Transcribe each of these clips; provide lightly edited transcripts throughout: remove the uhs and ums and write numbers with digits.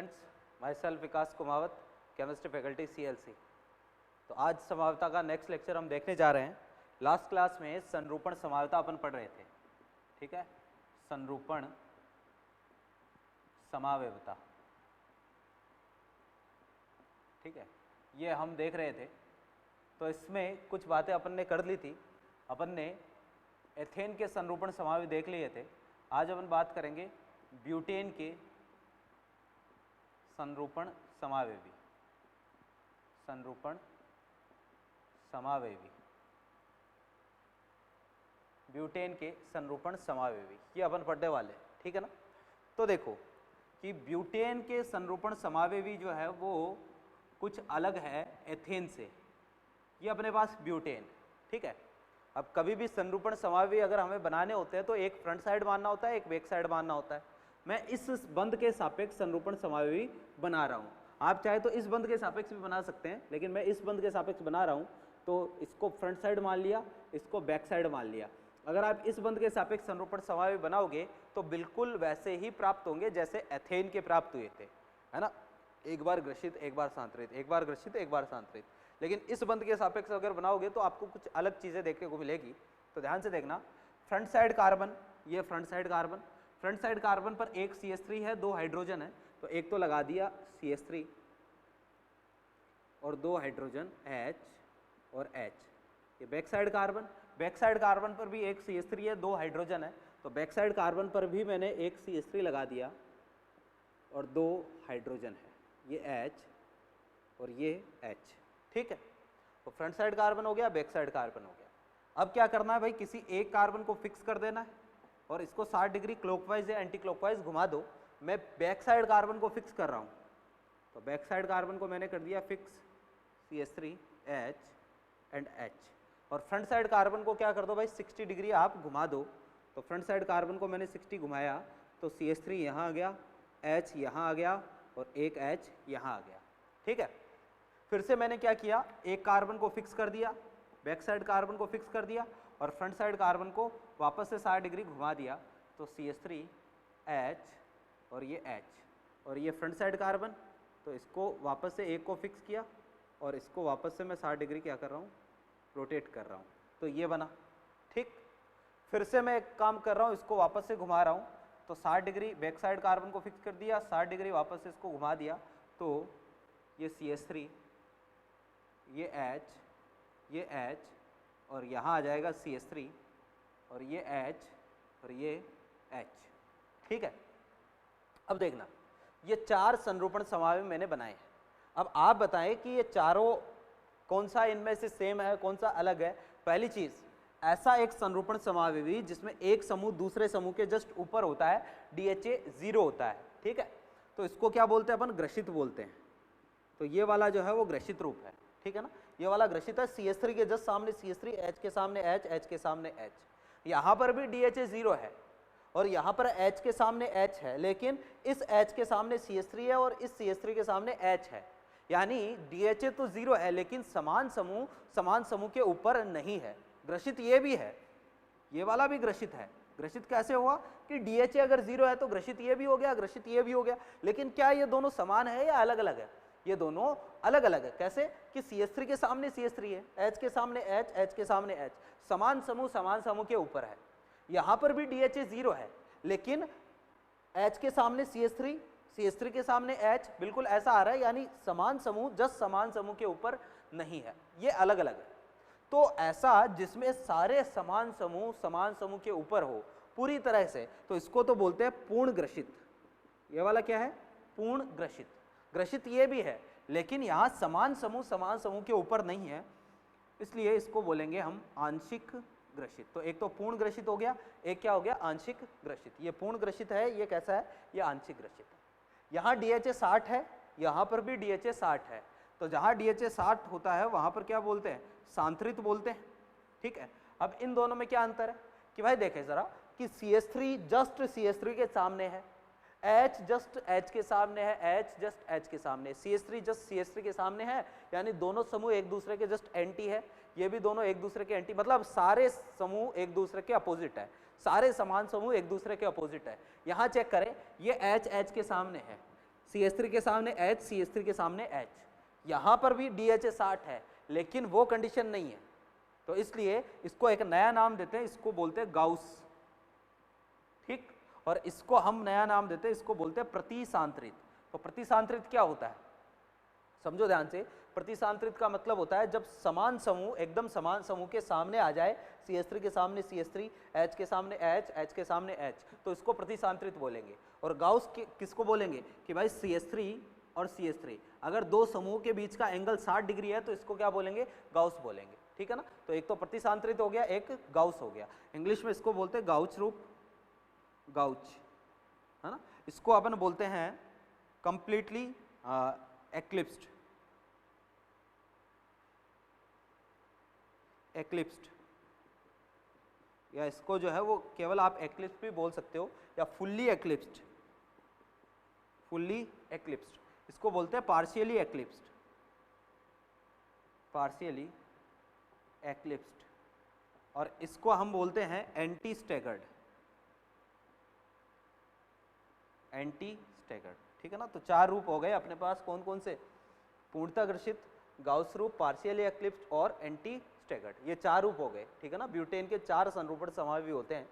Students, my self Vikas Kumawat, chemistry faculty CLC। तो आज समावता का नेक्स्ट लेक्चर हम देखने जा रहे हैं। लास्ट क्लास में संरूपण समावता अपन पढ़ रहे थे, ठीक है। संरूपण समावयवता, ठीक है, ये हम देख रहे थे। तो इसमें कुछ बातें अपन ने कर ली थी। अपन ने एथेन के संरूपण समावयव देख लिए थे। आज अपन बात करेंगे ब्यूटेन के संरूपण समावयवी। संरूपण समावयवी, ब्यूटेन के संरूपण समावयवी, ये अपन पढ़ने वाले, ठीक है ना। तो देखो कि ब्यूटेन के संरूपण समावयवी जो है वो कुछ अलग है एथेन से। ये अपने पास ब्यूटेन, ठीक है। अब कभी भी संरूपण समावयवी अगर हमें बनाने होते हैं तो एक फ्रंट साइड मानना होता है, एक बैक साइड मानना होता है। मैं इस बंध के सापेक्ष संरूपण समावयवी बना रहा हूँ। आप चाहे तो इस बंध के सापेक्ष भी बना सकते हैं, लेकिन मैं इस बंध के सापेक्ष बना रहा हूँ तो इसको फ्रंट साइड मान लिया, इसको बैक साइड मान लिया। अगर आप इस बंध के सापेक्ष संरूपण समावयवी बनाओगे तो बिल्कुल वैसे ही प्राप्त होंगे जैसे एथेन के प्राप्त हुए थे, है ना। एक बार ग्रसित, एक बार सांतरित, एक बार ग्रसित, एक बार सांतरित। लेकिन इस बंध के सापेक्ष अगर बनाओगे तो आपको कुछ अलग चीज़ें देखने को मिलेगी। तो ध्यान से देखना, फ्रंट साइड कार्बन, ये front side carbon, front side carbon पर एक CH3 है, 2 हाइड्रोजन है, तो एक तो लगा दिया CH3 और 2 हाइड्रोजन H और H। ये back side carbon, back side carbon पर भी एक CH3 है, 2 हाइड्रोजन है, तो बैक साइड कार्बन पर भी मैंने एक CH3 लगा दिया और 2 हाइड्रोजन है, ये H और ये H, ठीक है। तो फ्रंट साइड कार्बन हो गया, बैक साइड कार्बन हो गया। अब क्या करना है भाई, किसी एक कार्बन को फिक्स कर देना है और इसको 60 डिग्री क्लॉकवाइज या एंटी क्लॉकवाइज घुमा दो। मैं बैक साइड कार्बन को फिक्स कर रहा हूँ, तो बैक साइड कार्बन को मैंने कर दिया fix CH3 H and H। और फ्रंट साइड कार्बन को क्या कर दो भाई, 60 डिग्री आप घुमा दो। तो फ्रंट साइड कार्बन को मैंने 60 घुमाया तो CH3 यहाँ आ गया, H यहाँ आ गया और एक H यहाँ आ गया, ठीक है। फिर से मैंने क्या किया, एक कार्बन को फिक्स कर दिया, बैक साइड कार्बन को फिक्स कर दिया और फ्रंट साइड कार्बन को वापस से 60 डिग्री घुमा दिया, तो CH3 H और ये H और ये फ्रंट साइड कार्बन, तो इसको वापस से एक को फिक्स किया और इसको वापस से मैं 60 डिग्री क्या कर रहा हूँ, रोटेट कर रहा हूँ, तो ये बना, ठीक। फिर से मैं एक काम कर रहा हूँ, इसको वापस से घुमा रहा हूँ, तो 60 डिग्री बैक साइड कार्बन को फिक्स कर दिया, 60 डिग्री वापस से इसको घुमा दिया, तो ये CH3, ये H, ये H और यहाँ आ जाएगा CH3 और ये H और ये H, ठीक है। अब देखना, ये 4 संरूपण समावयव मैंने बनाए हैं। अब आप बताएं कि ये चारों कौन सा इनमें से सेम है, कौन सा अलग है। पहली चीज, ऐसा एक संरूपण समावयवी जिसमें एक समूह दूसरे समूह के जस्ट ऊपर होता है, DHA 0 होता है, ठीक है। तो इसको क्या बोलते हैं अपन, ग्रसित बोलते हैं। तो ये वाला जो है वो ग्रसित रूप है, ठीक है ना। ये वाला ग्रसित है, CH3 के जस्ट सामने CH3, H के सामने H, H के सामने H। यहाँ पर भी DHA 0 है और यहाँ पर H के सामने H है, लेकिन इस H के सामने CH3 है और इस CH3 के सामने H है। यानी DHA तो 0 है लेकिन समान समूह के ऊपर नहीं है। ग्रसित ये भी है, ये वाला भी ग्रसित है। ग्रसित कैसे हुआ कि DHA अगर 0 है तो ग्रसित ये भी हो गया, ग्रसित ये भी हो गया। लेकिन क्या ये दोनों समान है या अलग अलग है? ये दोनों अलग अलग है। कैसे कि CH3 के सामने CH3 है, H के सामने H, H के सामने H, समान समूह के ऊपर है। यहाँ पर भी DHA 0 है लेकिन H के सामने CH3, CH3 के सामने H, बिल्कुल ऐसा आ रहा है, यानी समान समूह के ऊपर नहीं है, ये अलग अलग है। तो ऐसा जिसमें सारे समान समूह के ऊपर हो पूरी तरह से, तो इसको तो बोलते हैं पूर्ण ग्रसित। ये वाला क्या है, पूर्ण ग्रसित। ग्रसित ये भी है लेकिन यहाँ समान समूह के ऊपर नहीं है, इसलिए इसको बोलेंगे हम आंशिक ग्रसित। तो एक तो पूर्ण ग्रसित हो गया, एक क्या हो गया, आंशिक ग्रसित। ये पूर्ण ग्रसित है, ये कैसा है, ये आंशिक ग्रसित है। यहाँ DHA 60 है, यहाँ पर भी DHA 60 है, तो जहाँ DHA 60 होता है वहाँ पर क्या बोलते हैं, सांतरित बोलते हैं, ठीक है। अब इन दोनों में क्या अंतर है कि भाई देखें जरा कि CH3 जस्ट CH3 के सामने है, H जस्ट H के सामने है, H जस्ट H के सामने, CH3 जस्ट CH3 के सामने है, यानी दोनों समूह एक दूसरे के जस्ट एंटी है। ये भी दोनों एक दूसरे के एंटी, मतलब सारे समूह एक दूसरे के अपोजिट है, सारे समान समूह एक दूसरे के अपोजिट है। यहाँ चेक करें, ये H H के सामने है, CH3 के सामने H, CH3 के सामने H। यहां पर भी DHA 60 है, लेकिन वो कंडीशन नहीं है, तो इसलिए इसको एक नया नाम देते हैं, इसको बोलते हैं गाउस, ठीक। और इसको हम नया नाम देते हैं, इसको बोलते हैं प्रतिसांत्रित। तो प्रतिसांत्रित क्या होता है, समझो ध्यान से। प्रतिसांत्रित का मतलब होता है जब समान समूह, एकदम समान समूह के सामने आ जाए, CH3 के सामने CH3, H के सामने H, H के सामने H, तो इसको प्रतिसांत्रित बोलेंगे। और गाउस किसको बोलेंगे कि भाई CH3 और CH3 अगर दो समूह के बीच का एंगल 60 डिग्री है तो इसको क्या बोलेंगे, गाउस बोलेंगे, ठीक है ना। तो एक तो प्रतिसांत्रित हो गया, एक गाउस हो गया। इंग्लिश में इसको बोलते हैं गाउच रूप, गाउच, है ना। इसको अपन बोलते हैं कंप्लीटली एक्लिप्स्ड, एक्लिप्स्ड, या इसको जो है वो केवल आप एक्लिप्स भी बोल सकते हो, या फुल्ली एक्लिप्स्ड, फुल्ली एक्लिप्स्ड। इसको बोलते हैं पार्शियली एक्लिप्स्ड, पार्शियली एक्लिप्स्ड। और इसको हम बोलते हैं एंटी स्टैगर्ड, एंटी स्टैगर्ड, ठीक है ना। तो चार रूप हो गए अपने पास, कौन कौन से, पूर्णतः घर्षित, गाउस रूप, पार्शियली एक्लिप्स्ड और एंटी स्टैगर्ड, ये चार रूप हो गए, ठीक है ना। ब्यूटेन के चार संरूपण समावयवी होते हैं।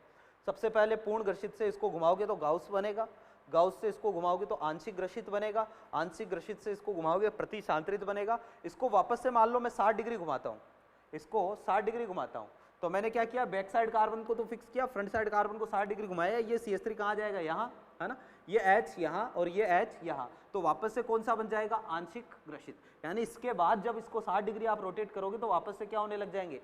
सबसे पहले पूर्ण घर्षित से इसको घुमाओगे तो गाउस बनेगा, गाउस से इसको घुमाओगे तो आंशिक घर्षित बनेगा, आंशिक घर्षित से इसको घुमाओगे प्रतिसांत्रित बनेगा। इसको वापस से मान लो मैं 60 डिग्री घुमाता हूँ, इसको 60 डिग्री घुमाता हूँ, तो मैंने क्या किया, बैक साइड कार्बन को तो फिक्स किया, फ्रंट साइड कार्बन को 60 डिग्री घुमाया। ये CH3 कहाँ जाएगा, यहाँ, है ना, ये H यहाँ और ये H यहाँ, तो वापस से कौन सा बन जाएगा, आंशिक घर्षित। यानी इसके बाद जब इसको 60 डिग्री आप रोटेट करोगे तो वापस से क्या होने लग जाएंगे,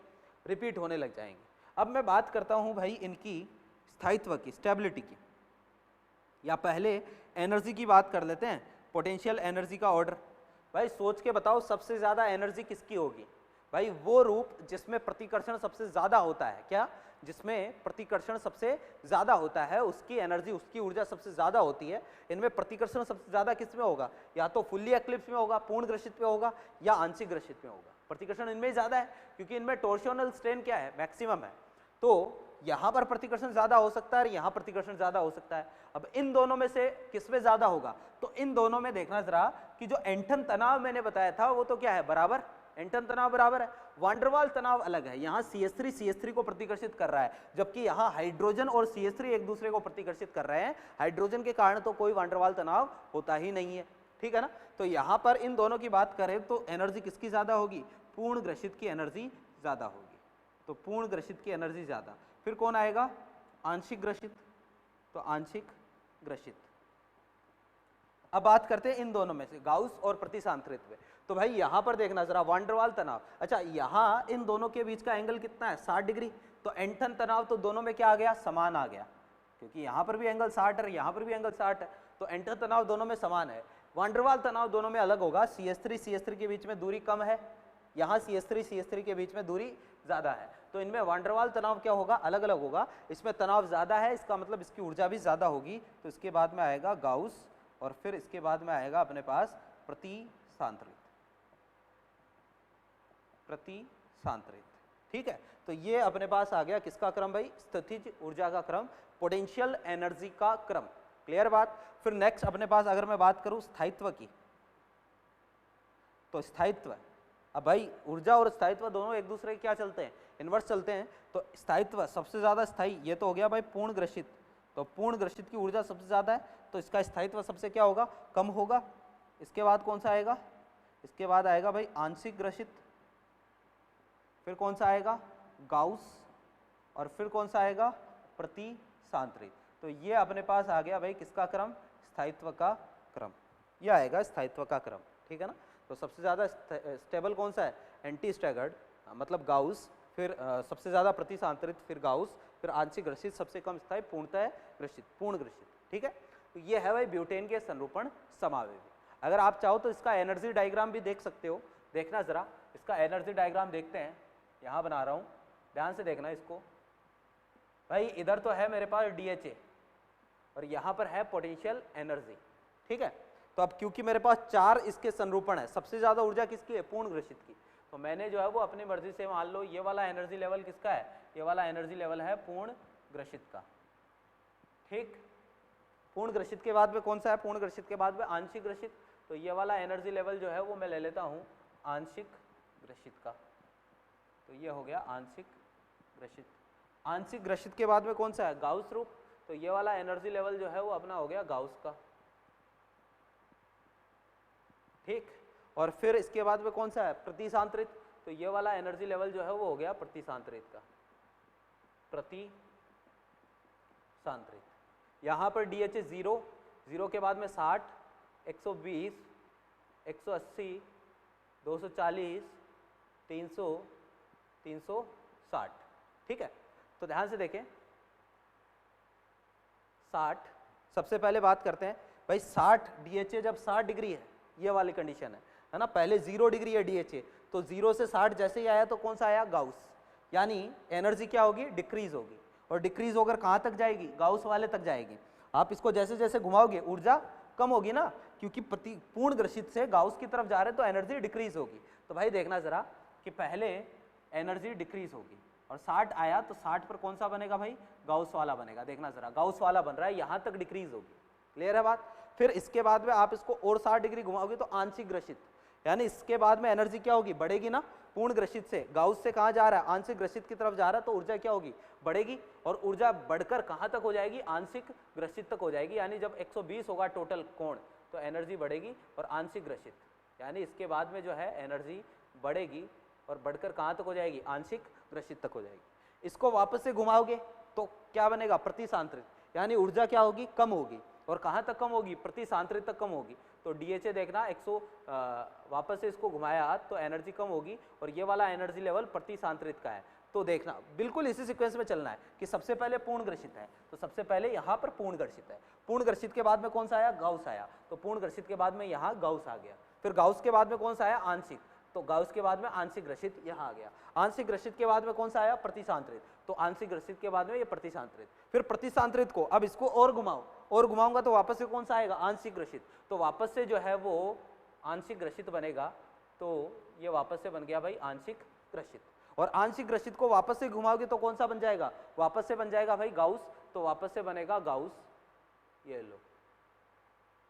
रिपीट होने लग जाएंगे। अब मैं बात करता हूँ भाई इनकी स्थायित्व की, स्टेबिलिटी की, या पहले एनर्जी की बात कर लेते हैं, पोटेंशियल एनर्जी का ऑर्डर। भाई सोच के बताओ सबसे ज्यादा एनर्जी किसकी होगी, भाई वो रूप जिसमें प्रतिकर्षण सबसे ज्यादा होता है, क्या, जिसमें प्रतिकर्षण सबसे ज्यादा होता है उसकी एनर्जी, उसकी ऊर्जा सबसे ज्यादा होती है। इनमें प्रतिकर्षण सबसे ज्यादा किस में होगा, या तो फुल्ली एक्लिप्स में होगा, पूर्ण घर्षित में होगा, या आंशिक घर्षित में होगा। प्रतिकर्षण इनमें ज्यादा है क्योंकि इनमें टॉर्शनल स्ट्रेन क्या है, मैक्सिमम है। तो यहां पर प्रतिकर्षण ज्यादा हो सकता है और यहां प्रतिकर्षण ज्यादा हो सकता है। अब इन दोनों में से किसमें ज्यादा होगा, तो इन दोनों में देखना जरा कि जो एंटन तनाव मैंने बताया था वो तो क्या है, बराबर, एंटन तनाव बराबर है, वांडरवाल तनाव अलग है। यहाँ CH3 को प्रतिकर्षित कर रहा है, जबकि यहाँ हाइड्रोजन और CH3 एक दूसरे को प्रतिकर्षित कर रहे हैं। हाइड्रोजन के कारण तो कोई वांडरवाल तनाव होता ही नहीं है, ठीक है ना। तो यहाँ पर इन दोनों की बात करें तो एनर्जी किसकी ज्यादा होगी, पूर्ण घर्षित की एनर्जी ज्यादा होगी, तो पूर्ण घर्षित की एनर्जी ज्यादा। फिर कौन आएगा, आंशिक घर्षित, तो आंशिक घर्षित। अब बात करते हैं इन दोनों में से, गाउस और प्रतिसांत्रित में। तो भाई यहां पर देखना जरा, वांडरवाल तनाव, अच्छा यहां इन दोनों के बीच का एंगल कितना है, 60 डिग्री। तो एंटन तनाव तो दोनों में क्या आ गया, समान आ गया, क्योंकि यहां पर भी एंगल 60 है, यहां पर भी एंगल 60 है, तो एंटन तनाव दोनों में समान है। वांडरवाल तनाव दोनों में अलग होगा, CH3 के बीच में दूरी कम है, यहाँ CH3 के बीच में दूरी ज्यादा है। तो इनमें वांडरवाल तनाव क्या होगा, अलग अलग होगा। इसमें तनाव ज्यादा है, इसका मतलब इसकी ऊर्जा भी ज्यादा होगी। तो इसके बाद में आएगा गाउस और फिर इसके बाद में आएगा अपने पास प्रतिसांत्रित, प्रतिसांत्रित, ठीक है। तो ये अपने पास आ गया किसका क्रम भाई, स्थितिज ऊर्जा का क्रम, पोटेंशियल एनर्जी का क्रम, क्लियर बात। फिर नेक्स्ट अपने पास अगर मैं बात करूं स्थायित्व की, तो स्थायित्व, अब भाई ऊर्जा और स्थायित्व दोनों एक दूसरे के क्या चलते हैं, इनवर्स चलते हैं। तो स्थायित्व सबसे ज्यादा स्थायी, ये तो हो गया भाई पूर्ण घर्षित, तो पूर्ण घर्षित की ऊर्जा सबसे ज्यादा है, तो इसका स्थायित्व सबसे क्या होगा, कम होगा। इसके बाद कौन सा आएगा, इसके बाद आएगा भाई आंशिक घर्षित, फिर कौन सा आएगा, गाउस, और फिर कौन सा आएगा, प्रतिसांत्रित। तो ये अपने पास आ गया भाई किसका क्रम, स्थायित्व का क्रम, ये आएगा स्थायित्व का क्रम, ठीक है ना। तो सबसे ज्यादा स्टेबल कौन सा है, एंटी स्टैगर्ड, मतलब गाउस, फिर सबसे ज्यादा प्रतिसांत्रित, फिर गाउस, फिर आंशिक घर्षित, सबसे कम स्थायी पूर्णतः घर्षित, पूर्ण घर्षित, ठीक है। तो ये है भाई ब्यूटेन के संरूपण समावयवी। अगर आप चाहो तो इसका एनर्जी डायग्राम भी देख सकते हो, देखना जरा, इसका एनर्जी डायग्राम देखते हैं, यहाँ बना रहा हूँ, ध्यान से देखना इसको। भाई इधर तो है मेरे पास DHA और यहाँ पर है पोटेंशियल एनर्जी, ठीक है। तो अब क्योंकि मेरे पास चार इसके संरूपण है, सबसे ज्यादा ऊर्जा किसकी है, पूर्ण घर्षित की, तो मैंने जो है वो अपनी मर्जी से, मान लो ये वाला एनर्जी लेवल किसका है, ये वाला एनर्जी लेवल है पूर्ण घर्षित का, ठीक, पूर्ण ग्रसित के बाद में कौन सा है, पूर्ण ग्रसित के बाद में आंशिक ग्रसित। तो ये वाला एनर्जी लेवल जो है वो मैं ले लेता हूँ आंशिक ग्रसित का, तो ये हो गया आंशिक ग्रसित। आंशिक ग्रसित के बाद में कौन सा है, गाउस रूप। तो ये वाला एनर्जी लेवल जो है वो अपना हो गया गाउस का, ठीक। और फिर इसके बाद में कौन सा है, प्रतिसांतरित। तो ये वाला एनर्जी लेवल जो है वो हो गया प्रतिसांतरित का, प्रतिसांतरित। यहाँ पर DHA 0, 0 के बाद में 60, 120, 180, 240, 300, 360, ठीक है। तो ध्यान से देखें 60, सबसे पहले बात करते हैं भाई 60 DHA जब 60 डिग्री है, ये वाली कंडीशन है ना, पहले 0 डिग्री है DHA, तो 0 से 60 जैसे ही आया तो कौन सा आया, गाउस, यानी एनर्जी क्या होगी, डिक्रीज होगी। और डिक्रीज होकर कहाँ तक जाएगी, गाउस वाले तक जाएगी। आप इसको जैसे जैसे घुमाओगे ऊर्जा कम होगी ना, क्योंकि पूर्ण ग्रसित से गाउस की तरफ जा रहे हैं तो एनर्जी डिक्रीज होगी। तो भाई देखना जरा कि पहले एनर्जी डिक्रीज होगी और 60 आया तो 60 पर कौन सा बनेगा भाई, गाउस वाला बनेगा। देखना जरा गाउस वाला बन रहा है, यहाँ तक डिक्रीज होगी, क्लियर है बात। फिर इसके बाद में आप इसको और 60 डिग्री घुमाओगे तो आंशिक ग्रसित, यानी इसके बाद में एनर्जी क्या होगी, बढ़ेगी ना। पूर्ण ग्रसित से गाउस से कहाँ जा रहा है, आंशिक ग्रसित की तरफ जा रहा है, तो ऊर्जा क्या होगी, बढ़ेगी। और ऊर्जा बढ़कर कहाँ तक हो जाएगी, आंशिक ग्रसित तक हो जाएगी। यानी जब 120 होगा टोटल कोण तो एनर्जी बढ़ेगी और आंशिक ग्रसित, यानी इसके बाद में जो है एनर्जी बढ़ेगी और बढ़कर कहाँ तक हो जाएगी, आंशिक ग्रसित तक हो जाएगी। इसको वापस से घुमाओगे तो क्या बनेगा, प्रतिसांतरित, यानी ऊर्जा क्या होगी, कम होगी। और कहाँ तक कम होगी, प्रतिसांतरित तक कम होगी। तो DHA देखना 100 वापस से इसको घुमाया तो एनर्जी कम होगी और ये वाला एनर्जी लेवल प्रतिसांतरित का है। तो देखना बिल्कुल इसी सीक्वेंस में चलना है कि सबसे पहले पूर्ण ग्रसित है, तो सबसे पहले यहाँ पर पूर्ण ग्रसित है। पूर्ण ग्रसित के बाद में कौन सा आया, गाउस आया, तो पूर्ण ग्रसित के बाद में यहाँ गाउस आ गया। फिर गाउस के बाद में कौन सा आया, आंशिक, तो गाउस के बाद में आंशिक ग्रसित यहाँ आ गया। आंशिक ग्रसित के बाद में कौन सा आया, प्रतिसांतरित, तो आंशिक ग्रसित के बाद में ये प्रतिसांतरित। फिर प्रतिसांतरित को अब इसको और घुमाओ, और घुमाऊंगा तो वापस से कौन सा आएगा, आंशिक ग्रसित, तो वापस से जो है वो आंशिक ग्रसित बनेगा। तो ये वापस से बन गया भाई आंशिक ग्रसित। और आंशिक ग्रसित को वापस से घुमाओगे तो कौन सा बन जाएगा, वापस से बन जाएगा भाई गाउस, तो वापस से बनेगा गाउस, ये लो,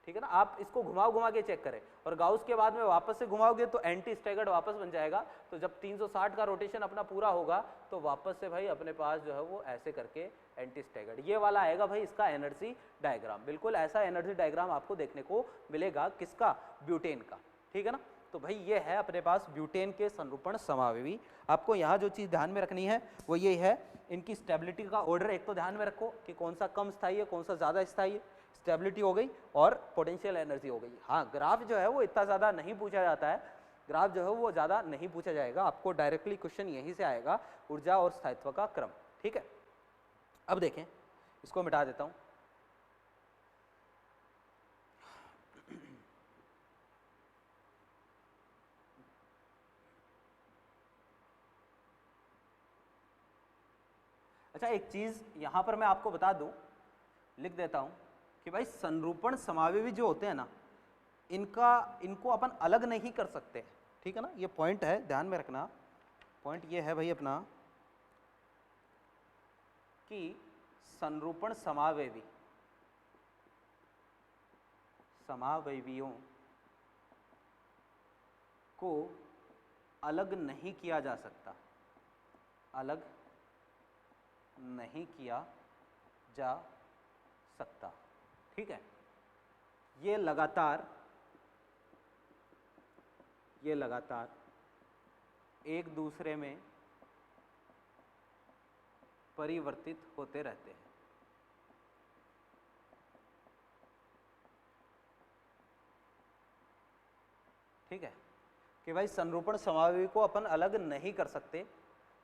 ठीक है ना। आप इसको घुमा के चेक करें। और गाउस के बाद में वापस से घुमाओगे तो एंटी स्टैगर्ड वापस बन जाएगा। तो जब 360 का रोटेशन अपना पूरा होगा तो वापस से भाई अपने पास जो है वो ऐसे करके एंटी स्टैगर्ड, ये वाला आएगा भाई इसका एनर्जी डायग्राम। बिल्कुल ऐसा एनर्जी डायग्राम आपको देखने को मिलेगा, किसका, ब्यूटेन का, ठीक है ना। तो भाई ये है अपने पास ब्यूटेन के संरूपण समावयवी। आपको यहाँ जो चीज़ ध्यान में रखनी है वो ये है, इनकी स्टेबिलिटी का ऑर्डर एक तो ध्यान में रखो कि कौन सा कम स्थायी है, कौन सा ज़्यादा स्थायी है। स्टेबिलिटी हो गई और पोटेंशियल एनर्जी हो गई। हाँ, ग्राफ जो है वो इतना ज़्यादा नहीं पूछा जाता है, ग्राफ जो है वो ज़्यादा नहीं पूछा जाएगा, आपको डायरेक्टली क्वेश्चन यहीं से आएगा, ऊर्जा और स्थायित्व का क्रम, ठीक है। अब देखें, इसको मिटा देता हूँ। अच्छा, एक चीज़ यहाँ पर मैं आपको बता दूँ, लिख देता हूँ कि भाई संरूपण समावयवी जो होते हैं ना, इनको अपन अलग नहीं कर सकते, ठीक है ना। ये पॉइंट है, ध्यान में रखना। पॉइंट ये है भाई अपना कि संरूपण समावयवियों को अलग नहीं किया जा सकता, अलग नहीं किया जा सकता, ठीक है। ये लगातार एक दूसरे में परिवर्तित होते रहते हैं, ठीक है। कि भाई संरूपण समावयवी को अपन अलग नहीं कर सकते,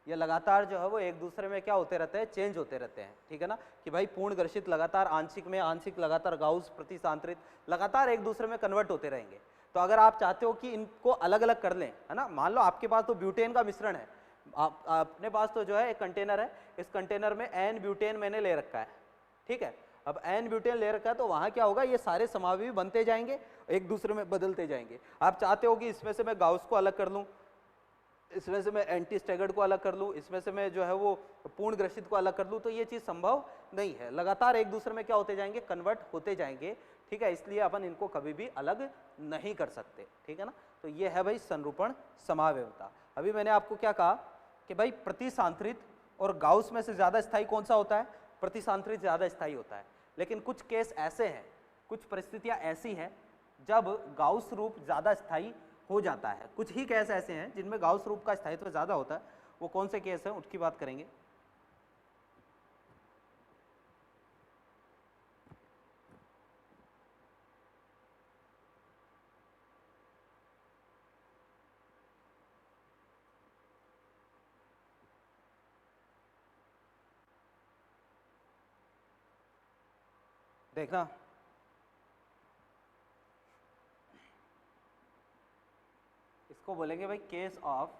ये लगातार जो है वो एक दूसरे में क्या होते रहते हैं, चेंज होते रहते हैं, ठीक है ना। कि भाई पूर्ण ग्रसित लगातार आंशिक में, आंशिक लगातार गाउस, प्रतिसांतरित लगातार एक दूसरे में कन्वर्ट होते रहेंगे। तो अगर आप चाहते हो कि इनको अलग अलग कर लें, है ना, मान लो आपके पास तो ब्यूटेन का मिश्रण है, अपने पास तो जो है एक कंटेनर है, इस कंटेनर में एन ब्यूटेन मैंने ले रखा है, ठीक है। अब एन ब्यूटेन ले रखा है तो वहाँ क्या होगा, ये सारे समावयवी बनते जाएंगे, एक दूसरे में बदलते जाएंगे। आप चाहते हो कि इसमें से मैं गाउस को अलग कर लूँ, इसमें से मैं एंटी स्टैगर्ड को अलग कर लूँ, इसमें से मैं जो है वो पूर्ण ग्रसित को अलग कर लूँ, तो ये चीज़ संभव नहीं है। लगातार एक दूसरे में क्या होते जाएंगे, कन्वर्ट होते जाएंगे, ठीक है, इसलिए अपन इनको कभी भी अलग नहीं कर सकते, ठीक है ना। तो ये है भाई संरूपण समावयवता। अभी मैंने आपको क्या कहा कि भाई प्रतिसांत्रित और गाउस में से ज़्यादा स्थायी कौन सा होता है, प्रतिसांत्रित ज़्यादा स्थायी होता है। लेकिन कुछ केस ऐसे हैं, कुछ परिस्थितियाँ ऐसी हैं जब गाउस रूप ज़्यादा स्थायी हो जाता है। कुछ ही केस ऐसे हैं जिनमें गाउस रूप का स्थायित्व ज़्यादा होता है। वो कौन से केस हैं उसकी बात करेंगे। देखना, इसको बोलेंगे भाई केस ऑफ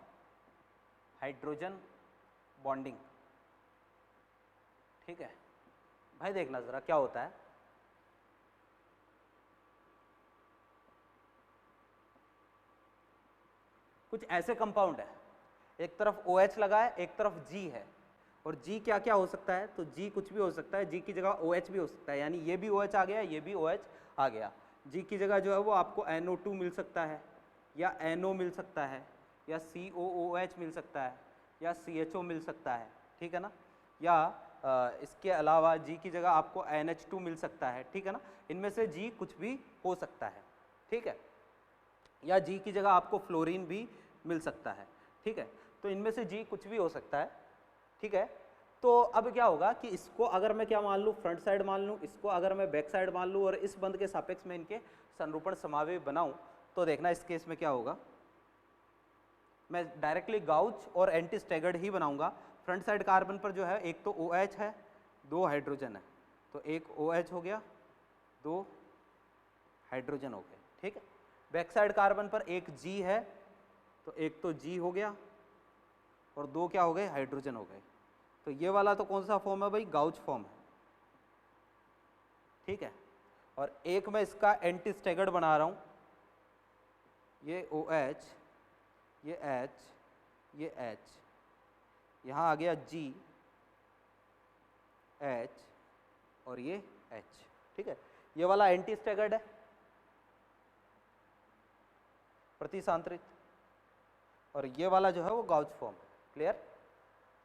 हाइड्रोजन बॉन्डिंग, ठीक है। भाई देखना जरा क्या होता है, कुछ ऐसे कंपाउंड है, एक तरफ OH लगा है, एक तरफ G है, और G क्या क्या हो सकता है, तो G कुछ भी हो सकता है, G की जगह OH भी हो सकता है, यानी ये भी OH आ गया, ये भी OH आ गया। G की जगह जो है वो आपको NO2 मिल सकता है, या NO मिल सकता है, या COOH मिल सकता है, या CHO मिल सकता है, ठीक है ना, या इसके अलावा G की जगह आपको NH2 मिल सकता है, ठीक है ना। इनमें से G कुछ भी हो सकता है, ठीक है, या G की जगह आपको फ्लोरीन भी मिल सकता है, ठीक है। तो इनमें से G कुछ भी हो सकता है, ठीक है। तो अब क्या होगा कि इसको अगर मैं क्या मान लूँ, फ्रंट साइड मान लूँ, इसको अगर मैं बैक साइड मान लूँ और इस बंध के सापेक्ष में इनके संरूपण समावयव बनाऊँ, तो देखना इस केस में क्या होगा। मैं डायरेक्टली गाउच और एंटी स्टैगर्ड ही बनाऊंगा। फ्रंट साइड कार्बन पर जो है एक तो OH है, 2 हाइड्रोजन है, तो एक OH हो गया, 2 हाइड्रोजन हो गए, ठीक है। बैक साइड कार्बन पर एक G है, तो एक तो G हो गया और 2 क्या हो गए, हाइड्रोजन हो गए। तो ये वाला तो कौन सा फॉर्म है भाई, गाउच फॉर्म है, ठीक है। और एक मैं इसका एंटी स्टैगर्ड बना रहा हूं, ये OH, ये H, ये H, यहाँ आ गया G, H और ये H, ठीक है। ये वाला एंटी स्टैगर्ड है, प्रतिसांत्रित, और ये वाला जो है वो गाउच फॉर्म, क्लियर।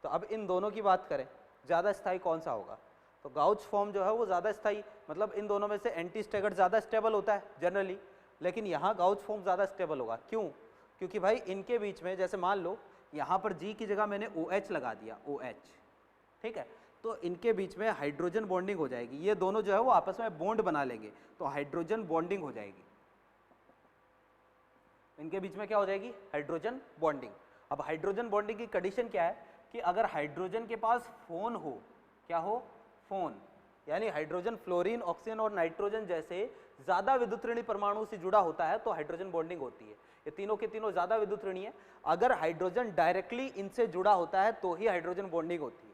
तो अब इन दोनों की बात करें, ज़्यादा स्थायी कौन सा होगा, तो गाउच फॉर्म जो है वो ज़्यादा स्थायी, मतलब इन दोनों में से एंटी स्टैगर्ड ज़्यादा स्टेबल होता है जनरली, लेकिन यहाँ गाउच फॉर्म ज़्यादा स्टेबल होगा। क्यों, क्योंकि भाई इनके बीच में जैसे मान लो यहाँ पर G की जगह मैंने OH लगा दिया, OH, ठीक है, तो इनके बीच में हाइड्रोजन बॉन्डिंग हो जाएगी, ये दोनों जो है वो आपस में बॉन्ड बना लेंगे, तो हाइड्रोजन बॉन्डिंग हो जाएगी, इनके बीच में क्या हो जाएगी, हाइड्रोजन बॉन्डिंग। अब हाइड्रोजन बॉन्डिंग की कंडीशन क्या है कि अगर हाइड्रोजन के पास फोन हो, क्या हो, फोन, यानी हाइड्रोजन फ्लोरीन, ऑक्सीजन और नाइट्रोजन जैसे ज्यादा विद्युत ऋणी परमाणु से जुड़ा होता है तो हाइड्रोजन बॉन्डिंग होती है। ये तीनों के तीनों ज्यादा विद्युत ऋणी है। अगर हाइड्रोजन डायरेक्टली इनसे जुड़ा होता है तो ही हाइड्रोजन बॉन्डिंग होती है,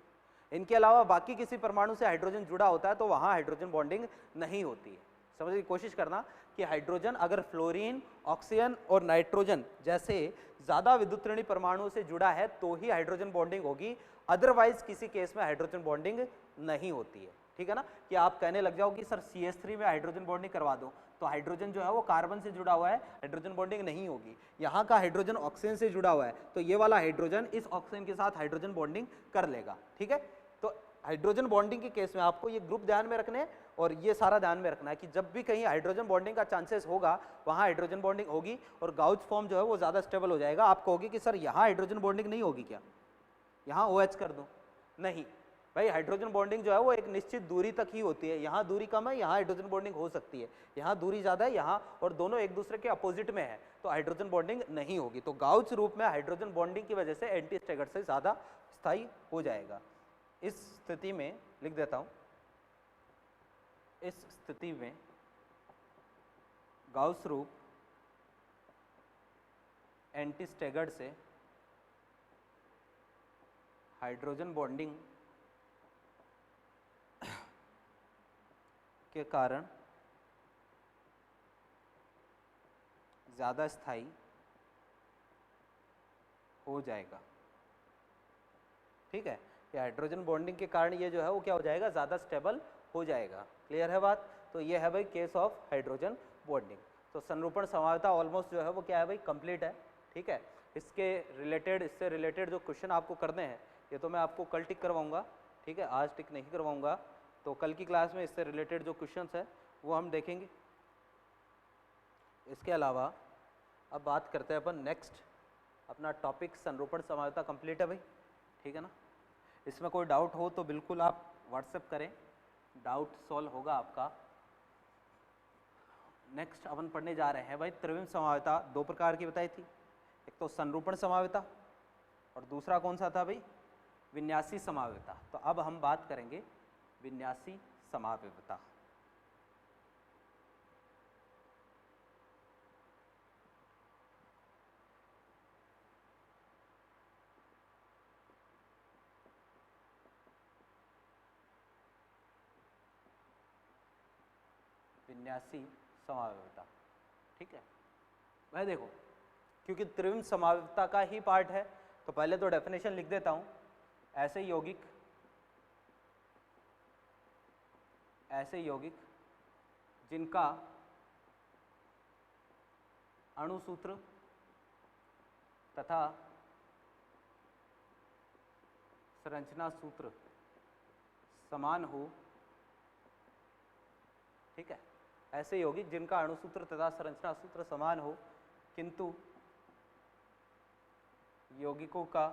इनके अलावा बाकी किसी परमाणु से हाइड्रोजन जुड़ा होता है तो वहां हाइड्रोजन बॉन्डिंग नहीं होती है। समझने की कोशिश करना कि हाइड्रोजन अगर फ्लोरीन, ऑक्सीजन और नाइट्रोजन जैसे ज्यादा विद्युत ऋणी परमाणु से जुड़ा है तो ही हाइड्रोजन बॉन्डिंग होगी, अदरवाइज किसी केस में हाइड्रोजन बॉन्डिंग नहीं होती है, ठीक है ना। कि आप कहने लग जाओ कि सर CH3 में हाइड्रोजन बॉन्डिंग करवा दो, तो हाइड्रोजन जो है वो कार्बन से जुड़ा हुआ है, हाइड्रोजन बॉन्डिंग नहीं होगी। यहाँ का हाइड्रोजन ऑक्सीजन से जुड़ा हुआ है, तो ये वाला हाइड्रोजन इस ऑक्सीजन के साथ हाइड्रोजन बॉन्डिंग कर लेगा, ठीक है। तो हाइड्रोजन बॉन्डिंग के केस में आपको ये ग्रुप ध्यान में रखने हैं और ये सारा ध्यान में रखना है कि जब भी कहीं हाइड्रोजन बॉन्डिंग का चांसेस होगा वहां हाइड्रोजन बॉन्डिंग होगी और गाउच फॉर्म जो है वो ज्यादा स्टेबल हो जाएगा। आप कहोगे कि सर यहाँ हाइड्रोजन बॉन्डिंग नहीं होगी क्या, यहाँ OH कर दो, नहीं भाई, हाइड्रोजन बॉन्डिंग जो है वो एक निश्चित दूरी तक ही होती है, यहाँ दूरी कम है, यहाँ हाइड्रोजन बॉन्डिंग हो सकती है, यहाँ दूरी ज्यादा है, यहाँ, और दोनों एक दूसरे के अपोजिट में है तो हाइड्रोजन बॉन्डिंग नहीं होगी। तो गाउच रूप में हाइड्रोजन बॉन्डिंग की वजह से एंटी स्टैगर्ड से ज्यादा स्थायी हो जाएगा। इस स्थिति में लिख देता हूं, इस स्थिति में गाउस रूप एंटी स्टैगर्ड से हाइड्रोजन बॉन्डिंग के कारण ज्यादा स्थायी हो जाएगा। ठीक है, कि हाइड्रोजन बॉन्डिंग के कारण ये जो है वो क्या हो जाएगा, ज़्यादा स्टेबल हो जाएगा। क्लियर है बात। तो ये है भाई केस ऑफ हाइड्रोजन बॉन्डिंग। तो संरूपण समावता ऑलमोस्ट जो है वो क्या है भाई, कंप्लीट है। ठीक है, इससे रिलेटेड जो क्वेश्चन आपको करने हैं ये तो मैं आपको कल टिक करवाऊंगा। ठीक है, आज टिक नहीं करवाऊंगा। तो कल की क्लास में इससे रिलेटेड जो क्वेश्चंस है वो हम देखेंगे। इसके अलावा अब बात करते हैं अपन नेक्स्ट, अपना टॉपिक संरूपण समावता कंप्लीट है भाई। ठीक है ना, इसमें कोई डाउट हो तो बिल्कुल आप व्हाट्सएप करें, डाउट सॉल्व होगा आपका। नेक्स्ट अपन पढ़ने जा रहे हैं भाई त्रिविम समावता। दो प्रकार की बताई थी, एक तो संरूपण समावता और दूसरा कौन सा था भाई, विन्यासी समावता। तो अब हम बात करेंगे विन्यासी समावता। विन्यासी समावता। ठीक है भाई, देखो क्योंकि त्रिविम समावता का ही पार्ट है तो पहले तो डेफिनेशन लिख देता हूं। ऐसे यौगिक जिनका अणुसूत्र तथा संरचना सूत्र समान हो। ठीक है, ऐसे यौगिक जिनका अणुसूत्र तथा संरचना सूत्र समान हो किंतु यौगिकों का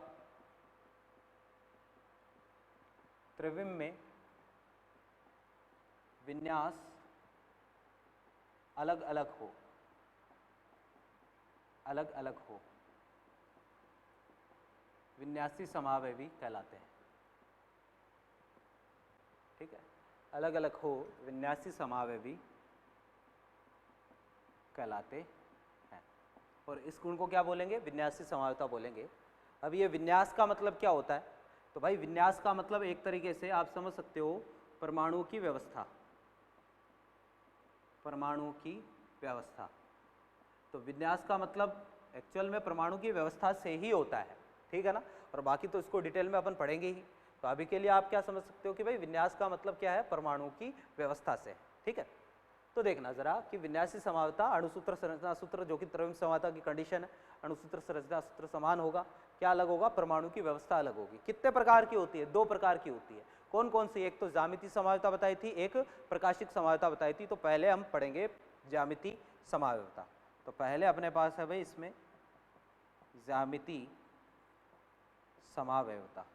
त्रिविम में विन्यास अलग अलग हो, विन्यासी समावयवी कहलाते हैं। ठीक है, अलग अलग हो, विन्यासी समावयवी कहलाते हैं। और इस गुण को क्या बोलेंगे, विन्यासी समावयता बोलेंगे। अब ये विन्यास का मतलब क्या होता है, तो भाई विन्यास का मतलब एक तरीके से आप समझ सकते हो परमाणुओं की व्यवस्था, परमाणुओं की व्यवस्था। तो विन्यास का मतलब एक्चुअल में परमाणु की व्यवस्था से ही होता है। ठीक है ना, और बाकी तो इसको डिटेल में अपन पढ़ेंगे ही। तो अभी के लिए आप क्या समझ सकते हो कि भाई विन्यास का मतलब क्या है, परमाणुओं की व्यवस्था से। ठीक है, तो देखना जरा कि विन्यासी समावता अणुसूत्र संरचना सूत्र जो कि त्रिविम समावता की कंडीशन है, अणुसूत्र संरचना सूत्र समान होगा, क्या अलग होगा, परमाणु की व्यवस्था अलग होगी। कितने प्रकार की होती है, दो प्रकार की होती है। कौन कौन सी, एक तो ज्यामिति समावता बताई थी, एक प्रकाशिक समावता बताई थी। तो पहले हम पढ़ेंगे ज्यामिति समावता। तो पहले अपने पास है भाई इसमें ज्यामिति समावयवता।